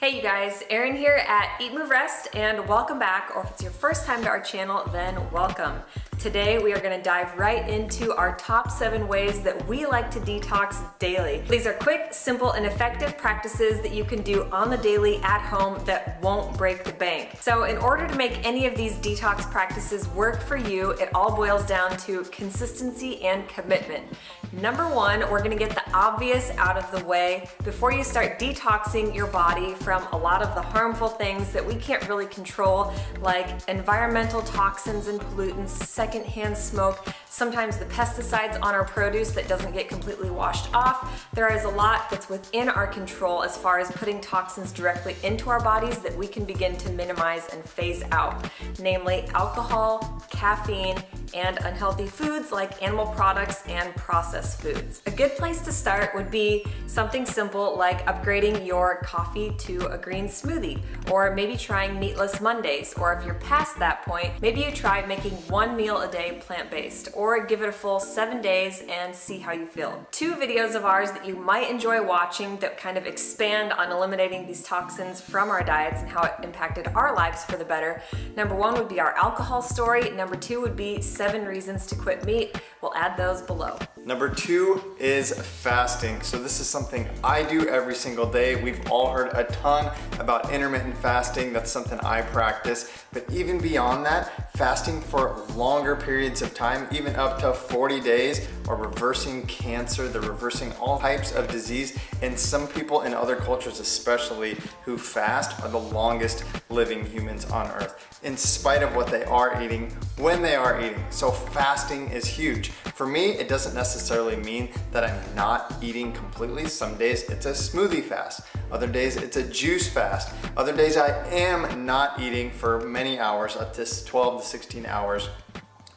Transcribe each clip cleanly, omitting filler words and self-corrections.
Hey you guys, Erin here at EatMoveRest and welcome back, or if it's your first time to our channel, then welcome. Today we are going to dive right into our top 7 ways that we like to detox daily. These are quick, simple, and effective practices that you can do on the daily at home that won't break the bank. So in order to make any of these detox practices work for you, it all boils down to consistency and commitment. Number 1, we're going to get the obvious out of the way before you start detoxing your body from a lot of the harmful things that we can't really control, like environmental toxins and pollutants, secondhand smoke, sometimes the pesticides on our produce that doesn't get completely washed off. There is a lot that's within our control as far as putting toxins directly into our bodies that we can begin to minimize and phase out, namely alcohol, caffeine, and unhealthy foods like animal products and processed foods. A good place to start would be something simple like upgrading your coffee to a green smoothie, or maybe trying meatless Mondays, or if you're past that point, maybe you try making 1 meal a day plant-based, or give it a full 7 days and see how you feel. 2 videos of ours that you might enjoy watching that kind of expand on eliminating these toxins from our diets and how it impacted our lives for the better. Number 1 would be our alcohol story. Number 2 would be 7 reasons to quit meat. We'll add those below. Number 2 is fasting. So this is something I do every single day. We've all heard a ton about intermittent fasting. That's something I practice. But even beyond that, fasting for longer periods of time, even up to 40 days, are reversing cancer. They're reversing all types of disease. And some people in other cultures especially who fast are the longest living humans on earth, in spite of what they are eating when they are eating. So fasting is huge. For me, it doesn't necessarily mean that I'm not eating completely. Some days it's a smoothie fast. Other days it's a juice fast. Other days I am not eating for many hours, up to 12 to 16 hours.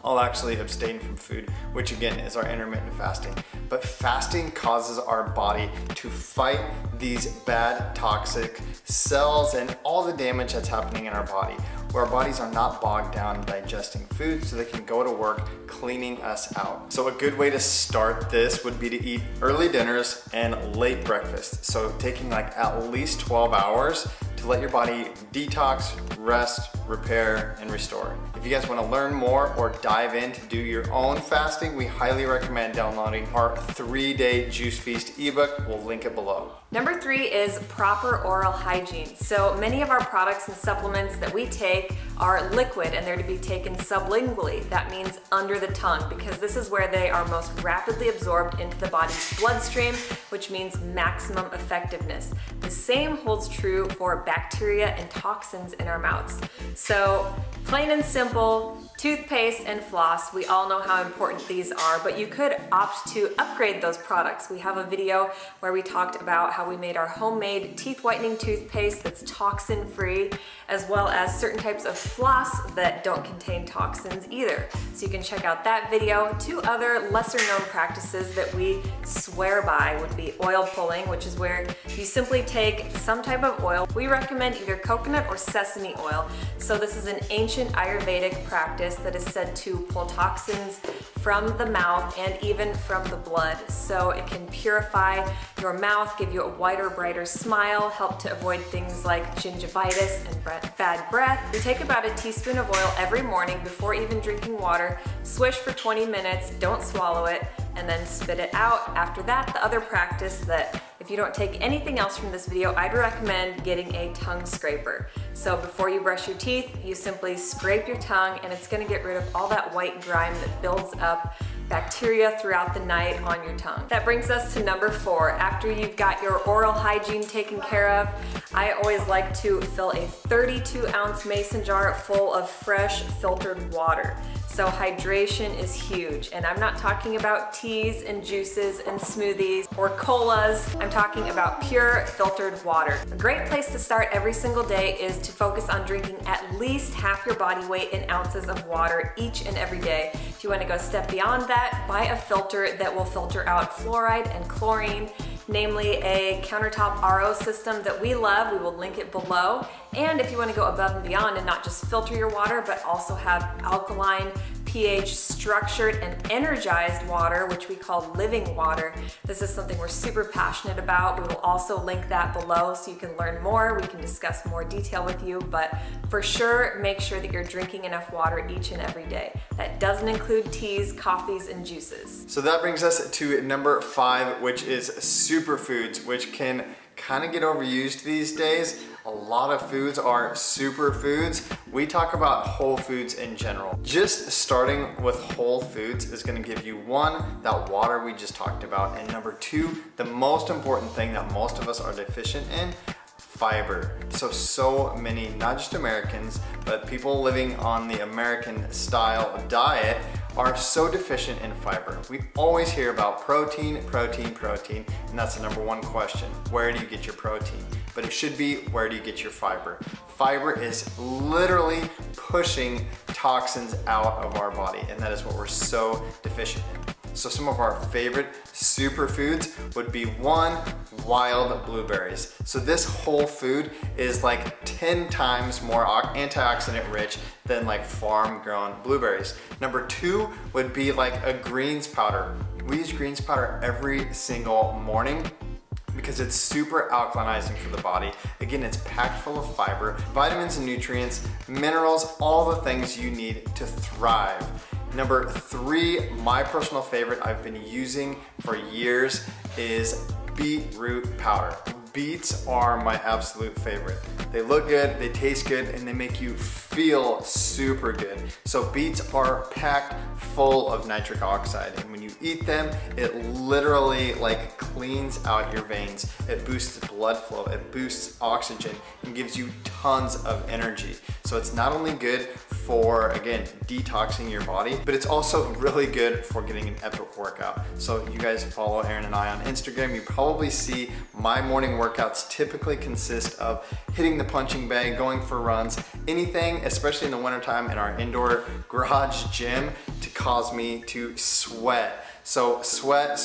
I'll actually abstain from food, which again is our intermittent fasting. But fasting causes our body to fight these bad toxic cells and all the damage that's happening in our body, where our bodies are not bogged down digesting food so they can go to work cleaning us out. So a good way to start this would be to eat early dinners and late breakfast. So taking like at least 12 hours to let your body detox, rest, repair, and restore. If you guys want to learn more or dive in to do your own fasting, we highly recommend downloading our 3-day Juice Feast ebook. We'll link it below. Number 3 is proper oral hygiene. So many of our products and supplements that we take are liquid and they're to be taken sublingually. That means under the tongue, because this is where they are most rapidly absorbed into the body's bloodstream, which means maximum effectiveness. The same holds true for bacteria and toxins in our mouths. So plain and simple, toothpaste and floss, we all know how important these are, but you could opt to upgrade those products. We have a video where we talked about how we made our homemade teeth whitening toothpaste that's toxin free, as well as certain types of floss that don't contain toxins either. So you can check out that video. 2 other lesser known practices that we swear by would be oil pulling, which is where you simply take some type of oil. We recommend either coconut or sesame oil. So this is an ancient Ayurvedic practice that is said to pull toxins from the mouth and even from the blood. So it can purify your mouth, give you a whiter, brighter smile, help to avoid things like gingivitis and bad breath. We take about a teaspoon of oil every morning before even drinking water, swish for 20 minutes, don't swallow it, and then spit it out. After that, the other practice that if you don't take anything else from this video, I'd recommend getting a tongue scraper. So before you brush your teeth, you simply scrape your tongue and it's gonna get rid of all that white grime that builds up bacteria throughout the night on your tongue. That brings us to number 4. After you've got your oral hygiene taken care of, I always like to fill a 32-ounce mason jar full of fresh filtered water. So hydration is huge, and I'm not talking about teas and juices and smoothies or colas. I'm talking about pure filtered water. A great place to start every single day is to focus on drinking at least half your body weight in ounces of water each and every day. If you want to go a step beyond that, buy a filter that will filter out fluoride and chlorine, namely a countertop RO system that we love. We will link it below. And if you want to go above and beyond and not just filter your water, but also have alkaline pH structured and energized water, which we call living water. This is something we're super passionate about. We will also link that below so you can learn more. We can discuss more detail with you, but for sure, make sure that you're drinking enough water each and every day. That doesn't include teas, coffees, and juices. So that brings us to number 5, which is superfoods, which can kind of get overused these days. A lot of foods are superfoods. We talk about whole foods in general. Just starting with whole foods is gonna give you 1, that water we just talked about, and number 2, the most important thing that most of us are deficient in, fiber. So many, not just Americans, but people living on the American style diet are so deficient in fiber. We always hear about protein, and that's the number 1 question. Where do you get your protein? But it should be, where do you get your fiber? Fiber is literally pushing toxins out of our body, and that is what we're so deficient in. So some of our favorite superfoods would be 1, wild blueberries. So this whole food is like 10 times more antioxidant rich than like farm grown blueberries. Number 2 would be like a greens powder. We use greens powder every single morning because it's super alkalinizing for the body. Again, it's packed full of fiber, vitamins and nutrients, minerals, all the things you need to thrive. Number 3, my personal favorite I've been using for years is beetroot powder. Beets are my absolute favorite. They look good, they taste good, and they make you feel super good. So beets are packed full of nitric oxide, and when you eat them, it literally like cleans out your veins. It boosts blood flow, it boosts oxygen, and gives you tons of energy. So it's not only good for, again, detoxing your body, but it's also really good for getting an epic workout. So you guys follow Erin and I on Instagram, you probably see my morning workouts typically consist of hitting the punching bag, going for runs, anything, especially in the wintertime in our indoor garage gym, to cause me to sweat. So sweat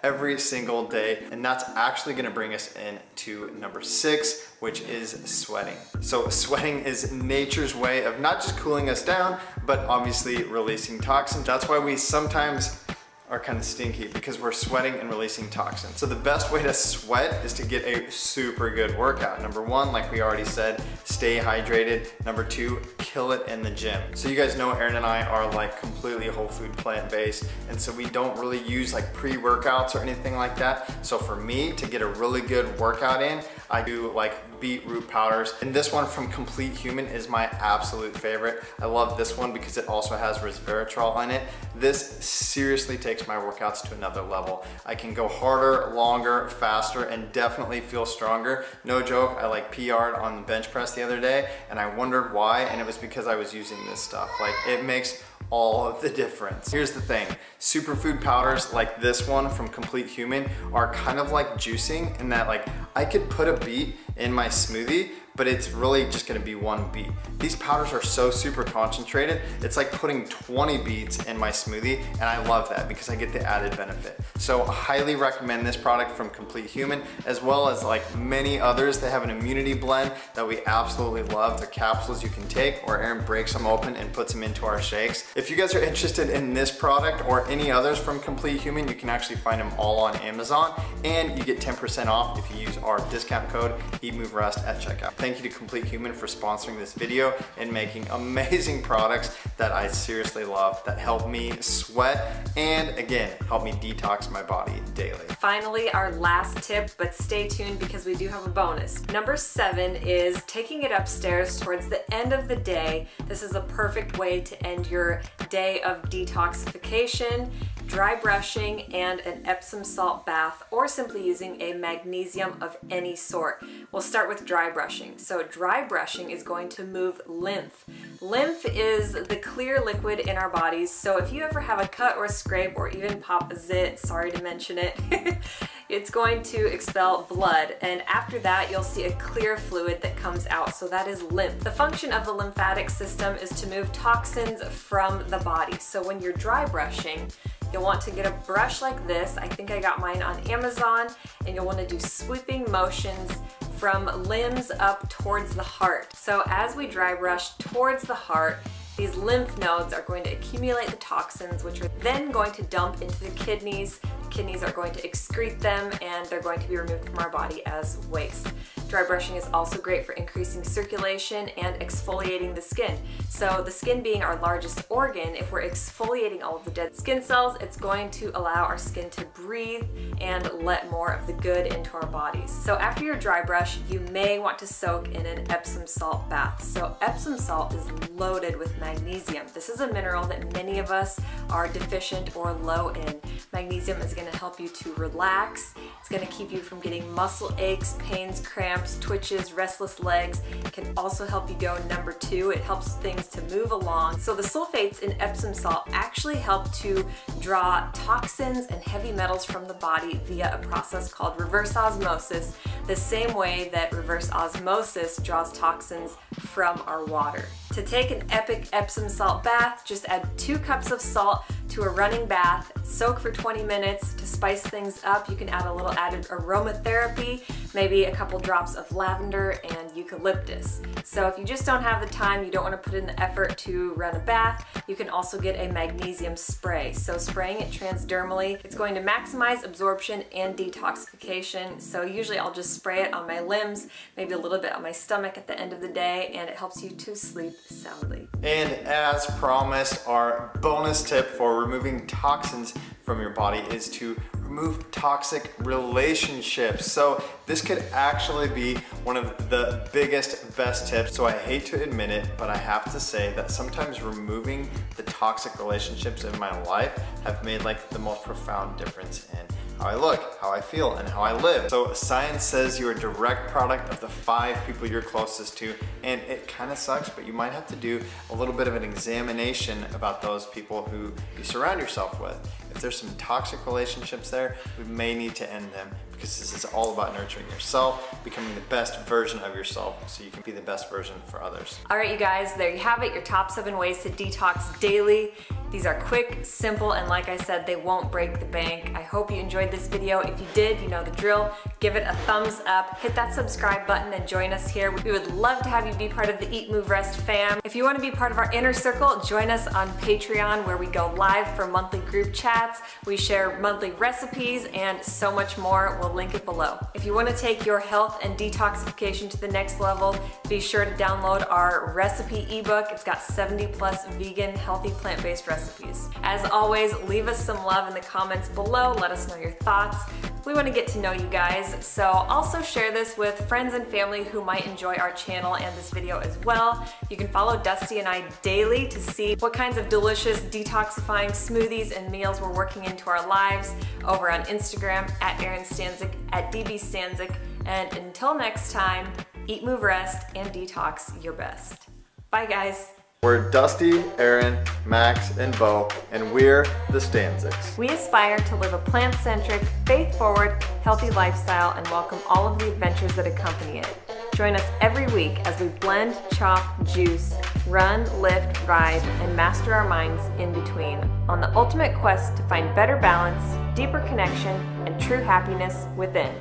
every single day, and that's actually gonna bring us into number 6, which is sweating. So sweating is nature's way of not just cooling us down, but obviously releasing toxins. That's why we sometimes are kind of stinky, because we're sweating and releasing toxins. So the best way to sweat is to get a super good workout. Number 1, like we already said, stay hydrated. Number 2, kill it in the gym. So you guys know Erin and I are like completely whole food plant-based, and so we don't really use like pre-workouts or anything like that. So for me to get a really good workout in, I do like beetroot powders, and this one from Complete Human is my absolute favorite. I love this one because it also has resveratrol in it. This seriously takes my workouts to another level. I can go harder, longer, faster, and definitely feel stronger. No joke, I like PR'd on the bench press the other day, and I wondered why, and it was because I was using this stuff. Like, it makes all of the difference. Here's the thing, superfood powders like this one from Complete Human are kind of like juicing, in that like I could put a beet in my smoothie, but it's really just gonna be 1 beet. These powders are so super concentrated, it's like putting 20 beets in my smoothie, and I love that because I get the added benefit. So I highly recommend this product from Complete Human, as well as like many others. They have an immunity blend that we absolutely love. They're capsules you can take, or Erin breaks them open and puts them into our shakes. If you guys are interested in this product or any others from Complete Human, you can actually find them all on Amazon, and you get 10% off if you use our discount code EatMoveRest at checkout. Thank you to Complete Human for sponsoring this video and making amazing products that I seriously love, that help me sweat and again, help me detox my body daily. Finally, our last tip, but stay tuned because we do have a bonus. Number 7 is taking it upstairs towards the end of the day. This is a perfect way to end your day of detoxification, dry brushing, and an Epsom salt bath, or simply using a magnesium of any sort. We'll start with dry brushing. So dry brushing is going to move lymph. Lymph is the clear liquid in our bodies, so if you ever have a cut or a scrape or even pop a zit, sorry to mention it, it's going to expel blood, and after that you'll see a clear fluid that comes out, so that is lymph. The function of the lymphatic system is to move toxins from the body. So when you're dry brushing, you'll want to get a brush like this. I think I got mine on Amazon, and you'll want to do sweeping motions from limbs up towards the heart. So as we dry brush towards the heart, These lymph nodes are going to accumulate the toxins, which are then going to dump into the kidneys. The kidneys are going to excrete them, and they're going to be removed from our body as waste. Dry brushing is also great for increasing circulation and exfoliating the skin. So the skin being our largest organ, if we're exfoliating all of the dead skin cells, it's going to allow our skin to breathe and let more of the good into our bodies. So after your dry brush, you may want to soak in an Epsom salt bath. So Epsom salt is loaded with magnesium. This is a mineral that many of us are deficient or low in. Magnesium is going to help you to relax. It's going to keep you from getting muscle aches, pains, cramps, twitches, restless legs. It can also help you go number 2. It helps things to move along. So the sulfates in Epsom salt actually help to draw toxins and heavy metals from the body via a process called reverse osmosis, the same way that reverse osmosis draws toxins from our water. To take an epic Epsom salt bath, just add 2 cups of salt to a running bath, soak for 20 minutes. To spice things up, you can add a little added aromatherapy, maybe a couple drops of lavender and eucalyptus. So if you just don't have the time, you don't want to put in the effort to run a bath, you can also get a magnesium spray. So spraying it transdermally, it's going to maximize absorption and detoxification. So usually I'll just spray it on my limbs, maybe a little bit on my stomach at the end of the day, and it helps you to sleep soundly. And as promised, our bonus tip for removing toxins from your body is to remove toxic relationships. So this could actually be one of the biggest, best tips. So I hate to admit it, but I have to say that sometimes removing the toxic relationships in my life have made like the most profound difference in how I look, how I feel, and how I live. So science says you're a direct product of the 5 people you're closest to, and it kind of sucks, but you might have to do a little bit of an examination about those people who you surround yourself with. If there's some toxic relationships there, we may need to end them, because this is all about nurturing yourself, becoming the best version of yourself so you can be the best version for others. All right, you guys, there you have it, your top 7 ways to detox daily. These are quick, simple, and like I said, they won't break the bank. I hope you enjoyed this video. If you did, you know the drill. Give it a thumbs up, hit that subscribe button, and join us here. We would love to have you be part of the EatMoveRest fam. If you want to be part of our inner circle, join us on Patreon, where we go live for monthly group chats. We share monthly recipes and so much more. We'll link it below. If you want to take your health and detoxification to the next level, be sure to download our recipe ebook. It's got 70+ vegan, healthy, plant-based recipes. As always, leave us some love in the comments below. Let us know your thoughts. We want to get to know you guys, so also share this with friends and family who might enjoy our channel and this video as well. You can follow Dusty and I daily to see what kinds of delicious detoxifying smoothies and meals we're working into our lives over on Instagram at Erin Stanzik, at dbstanzik, and until next time, eat, move, rest, and detox your best. Bye guys. We're Dusty, Erin, Max, and Bo, and we're the Stanziks. We aspire to live a plant-centric, faith-forward, healthy lifestyle and welcome all of the adventures that accompany it. Join us every week as we blend, chop, juice, run, lift, ride, and master our minds in between on the ultimate quest to find better balance, deeper connection, and true happiness within.